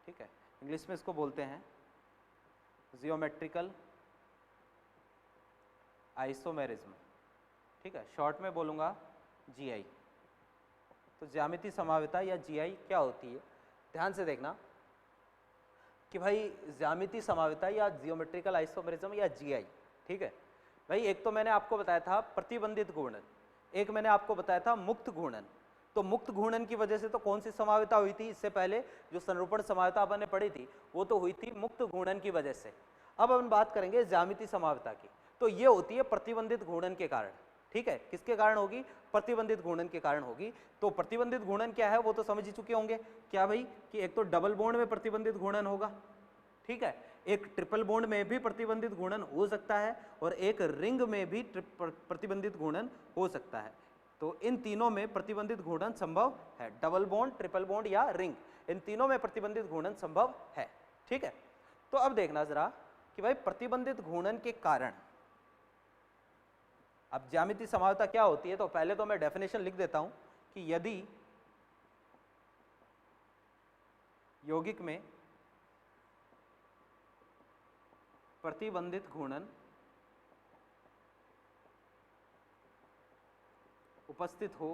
ठीक है, इंग्लिश में इसको बोलते हैं जियोमेट्रिकल आइसोमेरिज्म। ठीक है, शॉर्ट में बोलूँगा जीआई। तो ज्यामिति समावयवता या जीआई क्या होती है, ध्यान से देखना कि भाई ज्यामिति समावयवता या जियोमेट्रिकल आइसोमेरिज्म या जीआई। ठीक है भाई, एक तो मैंने आपको बताया था प्रतिबंधित घूर्णन, एक मैंने आपको बताया था मुक्त घूर्णन। तो मुक्त घूर्णन की वजह से तो कौन सी समावयवता हुई थी, इससे पहले जो संरूपण समावयवता अपन ने पढ़ी थी वो तो हुई थी मुक्त घूर्णन की वजह से। अब अपन बात करेंगे ज्यामिति समावयवता की। तो ये होती है प्रतिबंधित घूर्णन के कारण। ठीक है, किसके कारण होगी, प्रतिबंधित घूर्णन के कारण होगी। तो प्रतिबंधित घूर्णन क्या है वो तो समझ ही चुके होंगे, क्या भाई कि एक तो डबल बॉन्ड में प्रतिबंधित घूर्णन होगा। ठीक है, एक ट्रिपल बॉन्ड में भी प्रतिबंधित घूर्णन हो सकता है और एक रिंग में भी प्रतिबंधित घूर्णन हो सकता है। तो इन तीनों में प्रतिबंधित घूर्णन संभव है, डबल बॉन्ड, ट्रिपल बॉन्ड या रिंग, इन तीनों में प्रतिबंधित घूर्णन संभव है। ठीक है, तो अब देखना जरा कि भाई प्रतिबंधित घूर्णन के कारण अब ज्यामिति समावयवता क्या होती है। तो पहले तो मैं डेफिनेशन लिख देता हूं कि यदि यौगिक में प्रतिबंधित घूर्णन उपस्थित हो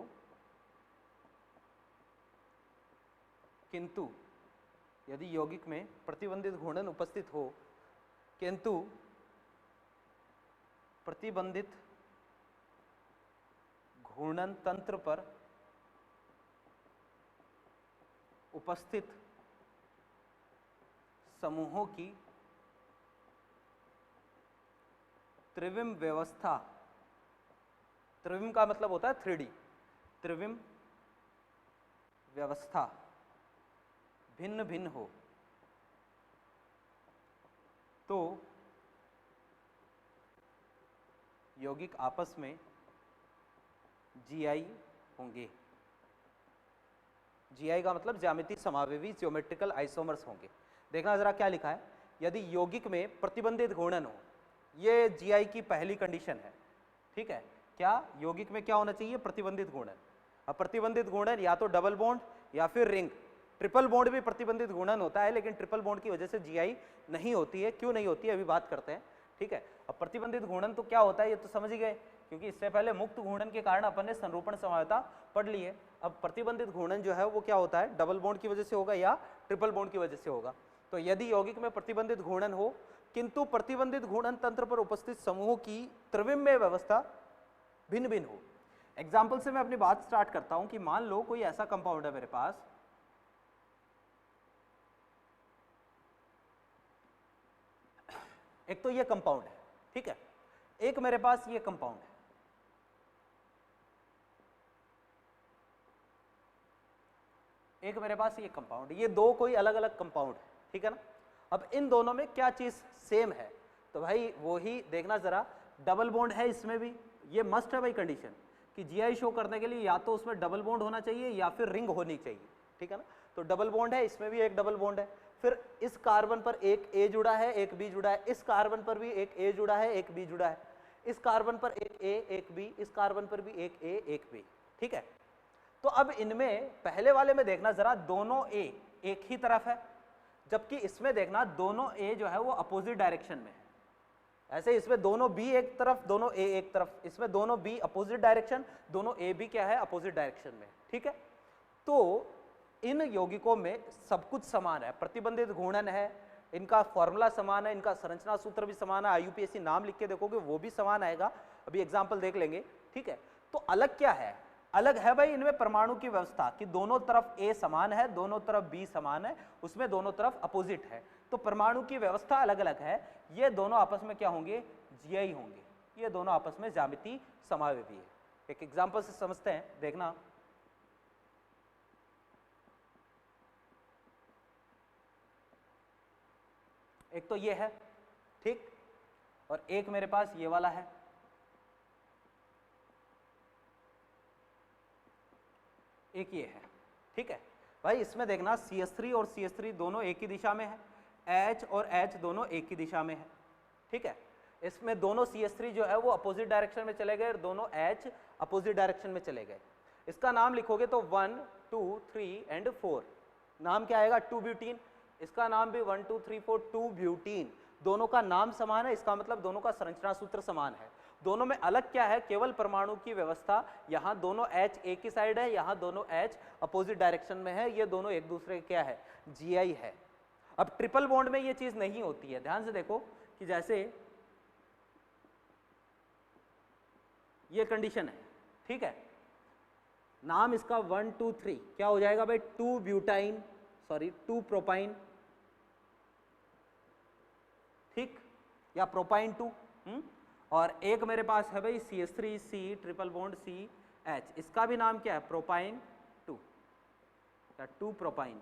किंतु यदि यौगिक में प्रतिबंधित घूर्णन उपस्थित हो किंतु प्रतिबंधित घूर्णन तंत्र पर उपस्थित समूहों की त्रिविम व्यवस्था, त्रिविम का मतलब होता है 3D, त्रिविम व्यवस्था भिन्न भिन्न हो तो यौगिक आपस में जीआई होंगे। जीआई का मतलब ज्यामितीय समावेवी, ज्योमेट्रिकल आइसोमर्स होंगे। देखना जरा क्या लिखा है, यदि यौगिक में प्रतिबंधित घूर्णन हो, ये जीआई की पहली कंडीशन है, ठीक है। क्या यौगिक में क्या होना चाहिए? प्रतिबंधित घूर्णन। अब प्रतिबंधित घूर्णन या तो डबल बॉन्ड या फिर रिंग। ट्रिपल बॉन्ड भी प्रतिबंधित घूर्णन होता है, लेकिन ट्रिपल बॉन्ड की वजह से जीआई नहीं होती है। क्यों नहीं होती है अभी बात करते हैं, ठीक है। अब प्रतिबंधित घूर्णन तो क्या होता है ये तो समझ ही गए, क्योंकि इससे पहले मुक्त घूर्णन के कारण अपन ने संरूपण समावयवता पढ़ ली है। अब प्रतिबंधित घूर्णन जो है वो क्या होता है? डबल बॉन्ड की वजह से होगा या ट्रिपल बॉन्ड की वजह से होगा। तो यदि यौगिक में प्रतिबंधित घूर्णन हो किंतु प्रतिबंधित घूर्णन तंत्र पर उपस्थित समूहों की त्रिविमीय व्यवस्था भिन्न भिन्न हो। एग्जाम्पल से मैं अपनी बात स्टार्ट करता हूं कि मान लो कोई ऐसा कंपाउंड है मेरे पास, एक तो ये कंपाउंड है, ठीक है, एक मेरे पास ये कंपाउंड है, एक मेरे पास ये कंपाउंड, ये दो कोई अलग अलग कंपाउंड है, ठीक है ना। अब इन दोनों में क्या चीज सेम है? तो भाई वो ही देखना जरा, डबल बॉन्ड है इसमें भी, ये मस्ट है भाई कंडीशन कि जीआई शो करने के लिए या तो उसमें डबल बॉन्ड होना चाहिए या फिर रिंग होनी चाहिए, ठीक है ना। तो डबल बॉन्ड है, इसमें भी एक डबल बॉन्ड है, फिर इस कार्बन पर एक ए जुड़ा है एक बी जुड़ा है, इस कार्बन पर भी एक ए जुड़ा है एक बी जुड़ा है, इस कार्बन पर एक ए एक बी, इस कार्बन पर भी एक ए एक बी, ठीक है। तो अब इनमें पहले वाले में देखना जरा, दोनों ए एक ही तरफ है, जबकि इसमें देखना दोनों ए जो है वो अपोजिट डायरेक्शन में है। ऐसे इसमें दोनों बी एक तरफ, दोनों ए एक तरफ, इसमें दोनों बी अपोजिट डायरेक्शन, दोनों ए भी क्या है? अपोजिट डायरेक्शन में, ठीक है। तो इन यौगिकों में सब कुछ समान है, प्रतिबंधित घूर्णन है, इनका फॉर्मूला समान है, इनका संरचना सूत्र भी समान है, आईयूपीएसी नाम लिख के देखोगे वो भी समान आएगा, अभी एग्जाम्पल देख लेंगे, ठीक है। तो अलग क्या है? अलग है भाई इनमें परमाणु की व्यवस्था कि दोनों तरफ ए समान है, दोनों तरफ बी समान है, उसमें दोनों तरफ अपोजिट है, तो परमाणु की व्यवस्था अलग अलग है। ये दोनों आपस में क्या होंगे? जीआई होंगे, ये दोनों आपस में ज्यामितीय समावेवी है। एक एग्जांपल से समझते हैं, देखना, एक तो ये है, ठीक, और एक मेरे पास ये वाला है, एक ये है, ठीक है भाई। इसमें देखना CH3 और CH3 दोनों एक ही दिशा में है, H और H दोनों एक ही दिशा में है, ठीक है। इसमें दोनों CH3 जो है वो अपोजिट डायरेक्शन में चले गए और दोनों H अपोजिट डायरेक्शन में चले गए। इसका नाम लिखोगे तो 1 2 3 एंड 4, नाम क्या आएगा? 2 ब्यूटीन। इसका नाम भी 1 2 3 4 2 ब्यूटीन। दोनों का नाम समान है, इसका मतलब दोनों का संरचना सूत्र समान है। दोनों में अलग क्या है? केवल परमाणु की व्यवस्था, यहां दोनों H एक ही साइड है, यहां दोनों H अपोजिट डायरेक्शन में है, ये दोनों एक दूसरे क्या है? जीआई है। अब ट्रिपल बॉन्ड में ये चीज नहीं होती है, ध्यान से देखो कि जैसे ये कंडीशन है, ठीक है, नाम इसका 1 2 3 क्या हो जाएगा भाई? 2 ब्यूटाइन, सॉरी 2 प्रोपाइन, ठीक, या प्रोपाइन 2, और एक मेरे पास है भाई CH3C ट्रिपल बॉन्ड CH, इसका भी नाम क्या है? प्रोपाइन 2 या 2 प्रोपाइन,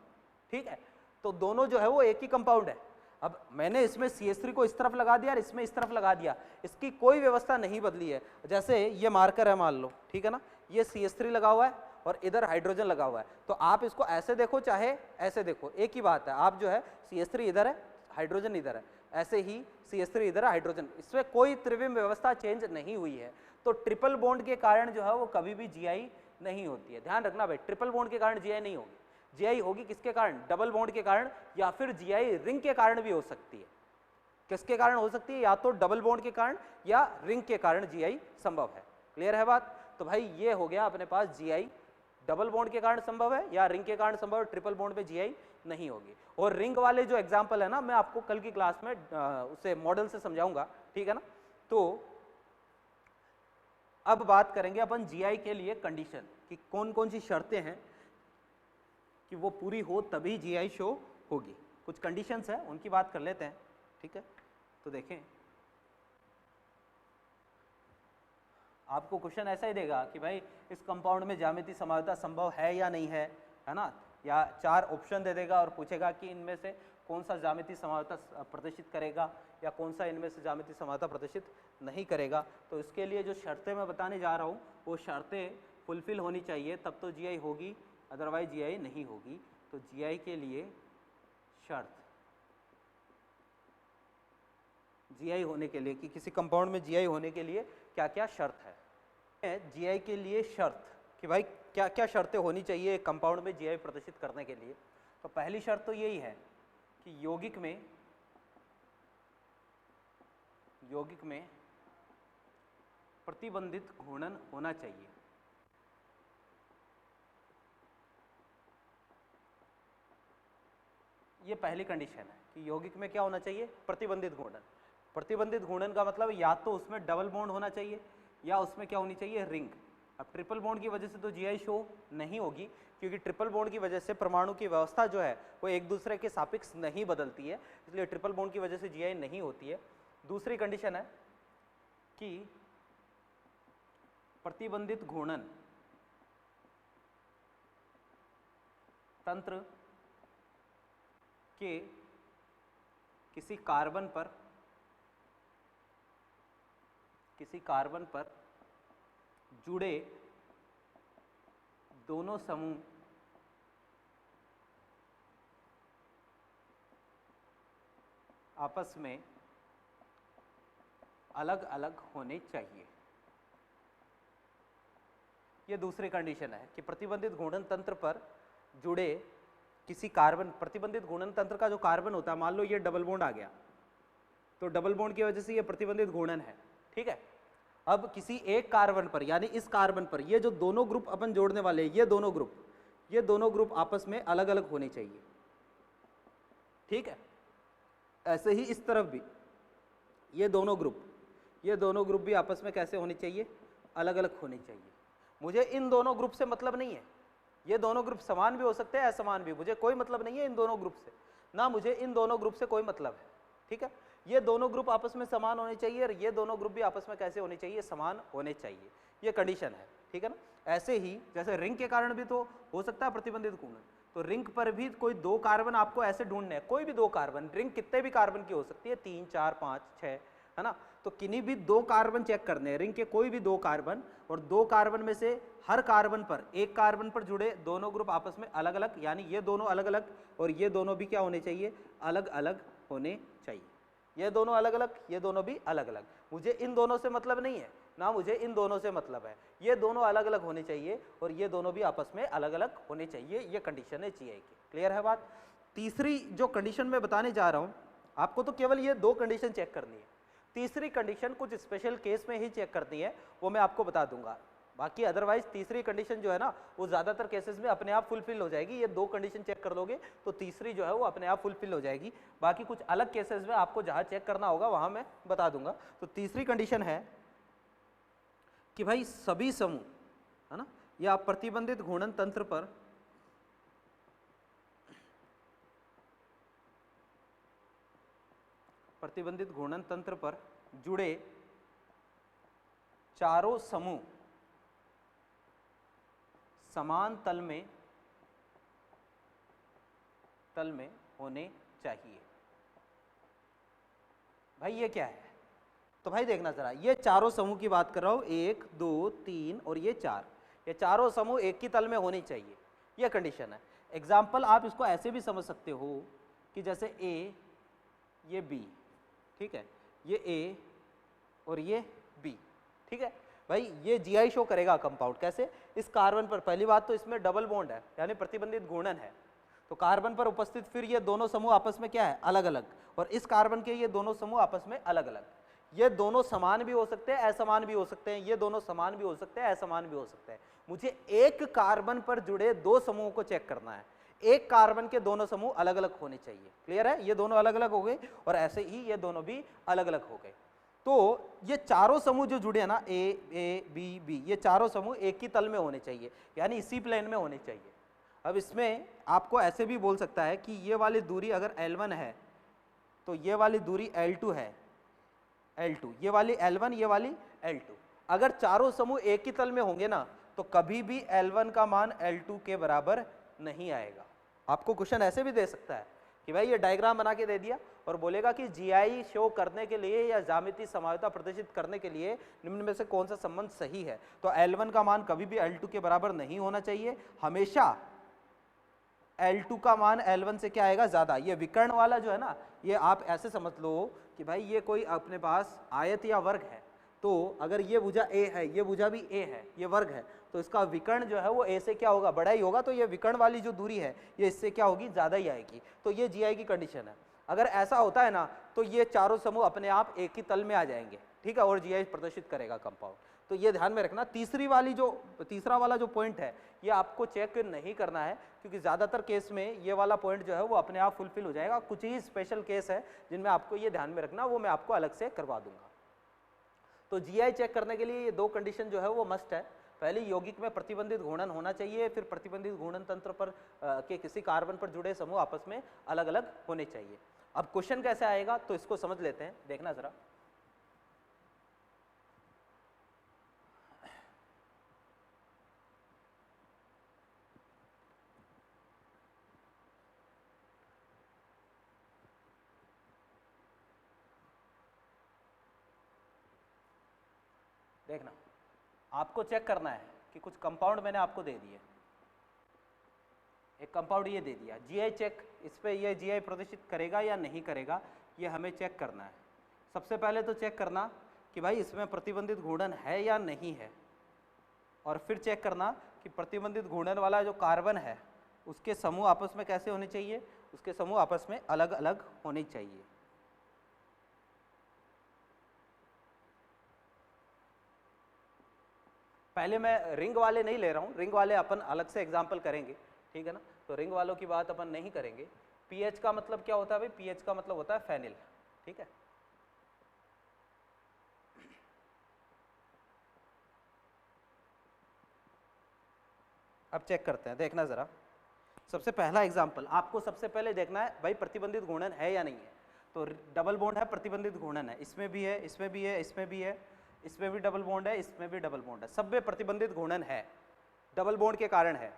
ठीक है। तो दोनों जो है वो एक ही कंपाउंड है। अब मैंने इसमें CH3 को इस तरफ लगा दिया और इसमें इस तरफ लगा दिया, इसकी कोई व्यवस्था नहीं बदली है। जैसे ये मार्कर है मान लो, ठीक है ना, ये CH3 लगा हुआ है और इधर हाइड्रोजन लगा हुआ है, तो आप इसको ऐसे देखो चाहे ऐसे देखो, एक ही बात है। आप जो है CH3 इधर है, हाइड्रोजन इधर है, ऐसे ही CH3 इधर है, हाइड्रोजन, इसमें कोई त्रिविम व्यवस्था चेंज नहीं हुई है। तो ट्रिपल बॉन्ड के कारण जो है वो कभी भी जीआई नहीं होती है, ध्यान रखना भाई। ट्रिपल बॉन्ड के कारण जीआई नहीं होगी, जीआई होगी किसके कारण? डबल बॉन्ड के कारण, या फिर जीआई रिंग के कारण भी हो सकती है। किसके कारण हो सकती है? या तो डबल बॉन्ड के कारण या रिंग के कारण जीआई संभव है। क्लियर है बात? तो भाई ये हो गया अपने पास जीआई डबल बॉन्ड के कारण संभव है या रिंग के कारण संभव है, ट्रिपल बॉन्ड पे जीआई नहीं होगी। और रिंग वाले जो एग्जांपल है ना, मैं आपको कल की क्लास में उसे मॉडल से समझाऊंगा, ठीक है ना। तो अब बात करेंगे अपन जीआई के लिए कंडीशन कि कौन कौन सी शर्तें हैं कि वो पूरी हो तभी जीआई शो होगी। कुछ कंडीशंस है उनकी बात कर लेते हैं, ठीक है। तो देखें, आपको क्वेश्चन ऐसा ही देगा कि भाई इस कंपाउंड में ज्यामितीय समावयवता संभव है या नहीं है, है ना, या 4 ऑप्शन दे देगा और पूछेगा कि इनमें से कौन सा ज्यामितीय समानता प्रदर्शित करेगा या कौन सा इनमें से ज्यामितीय समानता प्रदर्शित नहीं करेगा। तो इसके लिए जो शर्तें मैं बताने जा रहा हूँ वो शर्तें फुलफिल होनी चाहिए, तब तो जीआई होगी, अदरवाइज जीआई नहीं होगी। तो जीआई के लिए शर्त, जीआई होने के लिए कि किसी कंपाउंड में जीआई होने के लिए क्या क्या शर्त है। जीआई के लिए शर्त कि भाई क्या क्या शर्तें होनी चाहिए एक कंपाउंड में जीआई प्रदर्शित करने के लिए। तो पहली शर्त तो यही है कि यौगिक में प्रतिबंधित घूर्णन होना चाहिए। ये पहली कंडीशन है कि यौगिक में क्या होना चाहिए, प्रतिबंधित घूर्णन। प्रतिबंधित घूर्णन का मतलब या तो उसमें डबल बॉन्ड होना चाहिए या उसमें क्या होनी चाहिए, रिंग। अब ट्रिपल बॉन्ड की वजह से तो जीआई शो नहीं होगी, क्योंकि ट्रिपल बॉन्ड की वजह से परमाणु की व्यवस्था जो है वो एक दूसरे के सापेक्ष नहीं बदलती है, इसलिए ट्रिपल बॉन्ड की वजह से जीआई नहीं होती है। दूसरी कंडीशन है कि प्रतिबंधित घूर्णन तंत्र के किसी कार्बन पर जुड़े दोनों समूह आपस में अलग अलग होने चाहिए। यह दूसरी कंडीशन है कि प्रतिबंधित घूर्णन तंत्र पर जुड़े किसी कार्बन, प्रतिबंधित घूर्णन तंत्र का जो कार्बन होता है, मान लो ये डबल बॉन्ड आ गया, तो डबल बॉन्ड की वजह से ये प्रतिबंधित घूर्णन है, ठीक है। अब किसी एक कार्बन पर, यानी इस कार्बन पर, ये जो दोनों ग्रुप अपन जोड़ने वाले हैं, ये दोनों ग्रुप आपस में अलग अलग होने चाहिए, ठीक है। ऐसे ही इस तरफ भी ये दोनों ग्रुप भी आपस में कैसे होने चाहिए, अलग अलग होने चाहिए। मुझे इन दोनों ग्रुप से मतलब नहीं है, ये दोनों ग्रुप समान भी हो सकते हैं, असमान भी, मुझे कोई मतलब नहीं है इन दोनों ग्रुप से, ना मुझे इन दोनों ग्रुप से कोई मतलब है, ठीक है। ये दोनों ग्रुप आपस में समान होने चाहिए और ये दोनों ग्रुप भी आपस में कैसे होने चाहिए, समान होने चाहिए, ये कंडीशन है, ठीक है ना। ऐसे ही जैसे रिंग के कारण भी तो हो सकता है प्रतिबंधित घूर्णन, तो रिंग पर भी कोई दो कार्बन आपको ऐसे ढूंढने हैं, कोई भी दो कार्बन, रिंग कितने भी कार्बन की हो सकती है, 3 4 5 6, है ना। तो किन्हीं भी दो कार्बन चेक करने हैं, रिंग के कोई भी दो कार्बन, और दो कार्बन में से हर कार्बन पर, एक कार्बन पर जुड़े दोनों ग्रुप आपस में अलग अलग, यानी ये दोनों अलग अलग और ये दोनों भी क्या होने चाहिए, अलग अलग होने चाहिए। ये दोनों अलग अलग, ये दोनों भी अलग अलग, मुझे इन दोनों से मतलब नहीं है, ना मुझे इन दोनों से मतलब है, ये दोनों अलग अलग होने चाहिए और ये दोनों भी आपस में अलग अलग होने चाहिए, ये कंडीशन है जीआई की। क्लियर है बात। तीसरी जो कंडीशन मैं बताने जा रहा हूं, आपको तो केवल ये दो कंडीशन चेक करनी है, तीसरी कंडीशन कुछ स्पेशल केस में ही चेक करनी है, वो मैं आपको बता दूंगा। बाकी अदरवाइज तीसरी कंडीशन जो है ना, वो ज्यादातर केसेस में अपने आप फुलफिल हो जाएगी, ये दो कंडीशन चेक कर लोगे तो तीसरी जो है वो अपने आप फुलफिल हो जाएगी। बाकी कुछ अलग केसेस में आपको जहां चेक करना होगा वहां मैं बता दूंगा। तो तीसरी कंडीशन है कि भाई सभी समूह, है ना, या प्रतिबंधित घूर्णन तंत्र पर जुड़े चारों समूह समान तल में होने चाहिए। भाई ये क्या है, तो भाई देखना जरा, ये चारों समूह की बात कर रहा हूं, 1 2 3 और ये 4, ये चारों समूह एक ही तल में होने चाहिए, ये कंडीशन है। एग्जाम्पल आप इसको ऐसे भी समझ सकते हो कि जैसे A, ये B, ठीक है, ये A और ये B, ठीक है। भाई ये जीआई शो करेगा कंपाउंड कैसे, इस कार्बन पर, पहली बात तो इसमें डबल बॉन्ड है, यानी प्रतिबंधित घूर्णन है, तो कार्बन पर उपस्थित फिर ये दोनों समूह आपस में क्या है, अलग अलग, और इस कार्बन के ये दोनों समूह आपस में अलग अलग। ये दोनों समान भी हो सकते हैं, असमान भी हो सकते हैं, ये दोनों समान भी हो सकते हैं, असमान भी हो सकते हैं। मुझे एक कार्बन पर जुड़े दो समूहों को चेक करना है, एक कार्बन के दोनों समूह अलग अलग होने चाहिए। क्लियर है, ये दोनों अलग अलग हो गए और ऐसे ही ये दोनों भी अलग अलग हो गए। तो ये चारों समूह जो जुड़े हैं ना, ए बी बी, ये चारों समूह एक ही तल में होने चाहिए, यानी इसी प्लेन में होने चाहिए। अब इसमें आपको ऐसे भी बोल सकता है कि ये वाली दूरी अगर L1 है तो ये वाली दूरी L2 है, L2, ये वाली L1, ये वाली L2। अगर चारों समूह एक ही तल में होंगे ना तो कभी भी L1 का मान L2 के बराबर नहीं आएगा। आपको क्वेश्चन ऐसे भी दे सकता है कि भाई ये डायग्राम बना के दे दिया और बोलेगा कि जीआई शो करने के लिए या ज्यामितीय समायोजकता प्रदर्शित करने के लिए निम्न में से कौन सा संबंध सही है। तो L1 का मान कभी भी L2 के बराबर नहीं होना चाहिए, हमेशा L2 का मान L1 से क्या आएगा, ज्यादा। ये विकर्ण वाला जो है ना, ये आप ऐसे समझ लो कि भाई ये कोई अपने पास आयत या वर्ग है, तो अगर ये भुजा A है, ये भुजा भी A है, ये वर्ग है, तो इसका विकर्ण जो है वो A से क्या होगा, बड़ा ही होगा। तो ये विकर्ण वाली जो दूरी है ये इससे क्या होगी, ज्यादा ही आएगी। तो ये जीआई की कंडीशन है। अगर ऐसा होता है ना तो ये चारों समूह अपने आप एक ही तल में आ जाएंगे, ठीक है, और जीआई प्रदर्शित करेगा कंपाउंड। तो ये ध्यान में रखना। तीसरा वाला जो पॉइंट है ये आपको चेक नहीं करना है, क्योंकि ज्यादातर केस में ये वाला पॉइंट जो है वो अपने आप फुलफिल हो जाएगा। कुछ ही स्पेशल केस है जिनमें आपको ये ध्यान में रखना, वो मैं आपको अलग से करवा दूंगा। तो जीआई चेक करने के लिए ये दो कंडीशन जो है वो मस्ट है। पहले यौगिक में प्रतिबंधित घूर्णन होना चाहिए, फिर प्रतिबंधित घूर्णन तंत्र पर के किसी कार्बन पर जुड़े समूह आपस में अलग अलग होने चाहिए। अब क्वेश्चन कैसे आएगा तो इसको समझ लेते हैं, देखना जरा। देखना, आपको चेक करना है कि कुछ कंपाउंड मैंने आपको दे दिए। एक कंपाउंड ये दे दिया, जीआई चेक, इस पे ये जीआई प्रदर्शित करेगा या नहीं करेगा, ये हमें चेक करना है। सबसे पहले तो चेक करना कि भाई इसमें प्रतिबंधित घूर्णन है या नहीं है, और फिर चेक करना कि प्रतिबंधित घूर्णन वाला जो कार्बन है उसके समूह आपस में कैसे होने चाहिए, उसके समूह आपस में अलग अलग होने चाहिए। पहले मैं रिंग वाले नहीं ले रहा हूँ, रिंग वाले अपन अलग से एग्जाम्पल करेंगे, ठीक है ना। तो रिंग वालों की बात अपन नहीं करेंगे। पीएच का मतलब क्या होता है भाई, पीएच का मतलब होता है फेनिल, ठीक है। अब चेक करते हैं, देखना जरा। सबसे पहला एग्जाम्पल आपको सबसे पहले देखना है भाई प्रतिबंधित घूर्णन है या नहीं है। तो डबल बॉन्ड है, प्रतिबंधित घूर्णन है, इसमें भी है, इसमें भी है, इसमें भी है, इसमें भी डबल बॉन्ड है, इसमें भी डबल बॉन्ड है, सब में प्रतिबंधित घूर्णन है। डबल बॉन्ड के कारण है,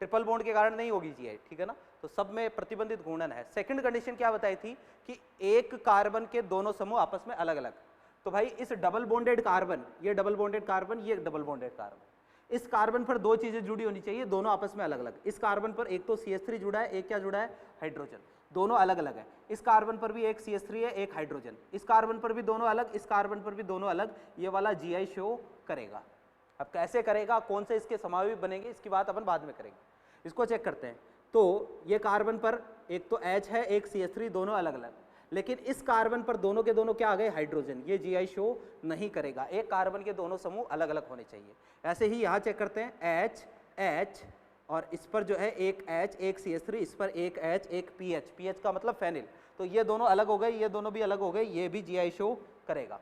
ट्रिपल बॉन्ड के कारण नहीं होगी जीआई, ठीक है ना। तो सब में प्रतिबंधित घूर्णन है। सेकंड कंडीशन क्या बताई थी कि एक कार्बन के दोनों समूह आपस में अलग अलग। तो भाई इस डबल बॉन्डेड कार्बन, ये डबल बॉन्डेड कार्बन, ये डबल बॉन्डेड कार्बन, इस कार्बन पर दो चीजें जुड़ी होनी चाहिए, दोनों आपस में अलग अलग। इस कार्बन पर एक तो CH3 जुड़ा है, एक क्या जुड़ा है, हाइड्रोजन, दोनों अलग अलग है। इस कार्बन पर भी एक CH3 है, एक हाइड्रोजन, इस कार्बन पर भी दोनों अलग, इस कार्बन पर भी दोनों अलग। ये वाला जीआई शो करेगा। अब कैसे करेगा, कौन से इसके समावयवी बनेंगे, इसकी बात अपन बाद में करेंगे। इसको चेक करते हैं। तो ये कार्बन पर एक तो H है, एक CH3, दोनों अलग अलग, लेकिन इस कार्बन पर दोनों के दोनों क्या आ गए, हाइड्रोजन। ये जीआई शो नहीं करेगा, एक कार्बन के दोनों समूह अलग अलग होने चाहिए। ऐसे ही यहाँ चेक करते हैं, H, H, और इस पर जो है एक H, एक CH3, इस पर एक H, एक PH, PH का मतलब फेनिल। तो ये दोनों अलग हो गए, ये दोनों भी अलग हो गए, ये भी जीआई शो करेगा।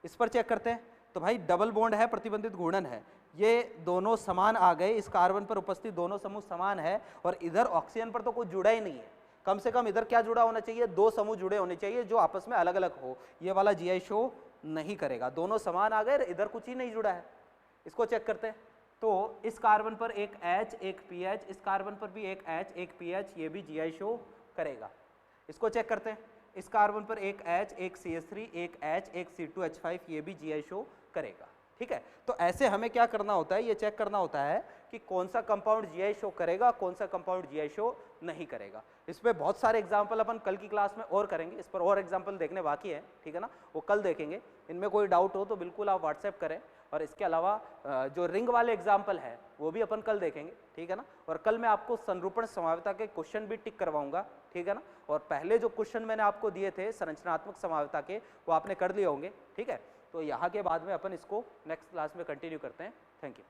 इस पर चेक करते हैं। तो भाई डबल बॉन्ड है, प्रतिबंधित घूर्णन है, ये दोनों समान आ गए, इस कार्बन पर उपस्थित दोनों समूह समान है, और इधर ऑक्सीजन पर तो कुछ जुड़ा ही नहीं है। कम से कम इधर क्या जुड़ा होना चाहिए, दो समूह जुड़े होने चाहिए जो आपस में अलग अलग हो। ये वाला जीआई शो नहीं करेगा, दोनों समान आ गए, इधर कुछ ही नहीं जुड़ा है। इसको चेक करते हैं। तो इस कार्बन पर एक H, एक PH, इस कार्बन पर भी एक H, एक PH, ये भी जीआई शो करेगा। इसको चेक करते हैं। इस कार्बन पर एक H, एक CH3, एक H, एक C2H5, ये भी जीआई शो करेगा, ठीक है। तो ऐसे हमें क्या करना होता है, ये चेक करना होता है कि कौन सा कंपाउंड जीआई शो करेगा, कौन सा कंपाउंड जीआई शो नहीं करेगा। इस पे बहुत सारे एग्जाम्पल अपन कल की क्लास में और करेंगे, इस पर और एग्जाम्पल देखने बाकी है, ठीक है ना, वो कल देखेंगे। इनमें कोई डाउट हो तो बिल्कुल आप व्हाट्सएप करें, और इसके अलावा जो रिंग वाले एग्जाम्पल है वो भी अपन कल देखेंगे, ठीक है ना। और कल मैं आपको संरूपण समावयवता के क्वेश्चन भी टिक करवाऊंगा, ठीक है ना। और पहले जो क्वेश्चन मैंने आपको दिए थे संरचनात्मक समावयवता के, वो आपने कर लिए होंगे, ठीक है। तो यहाँ के बाद में अपन इसको नेक्स्ट क्लास में कंटिन्यू करते हैं। Thank you.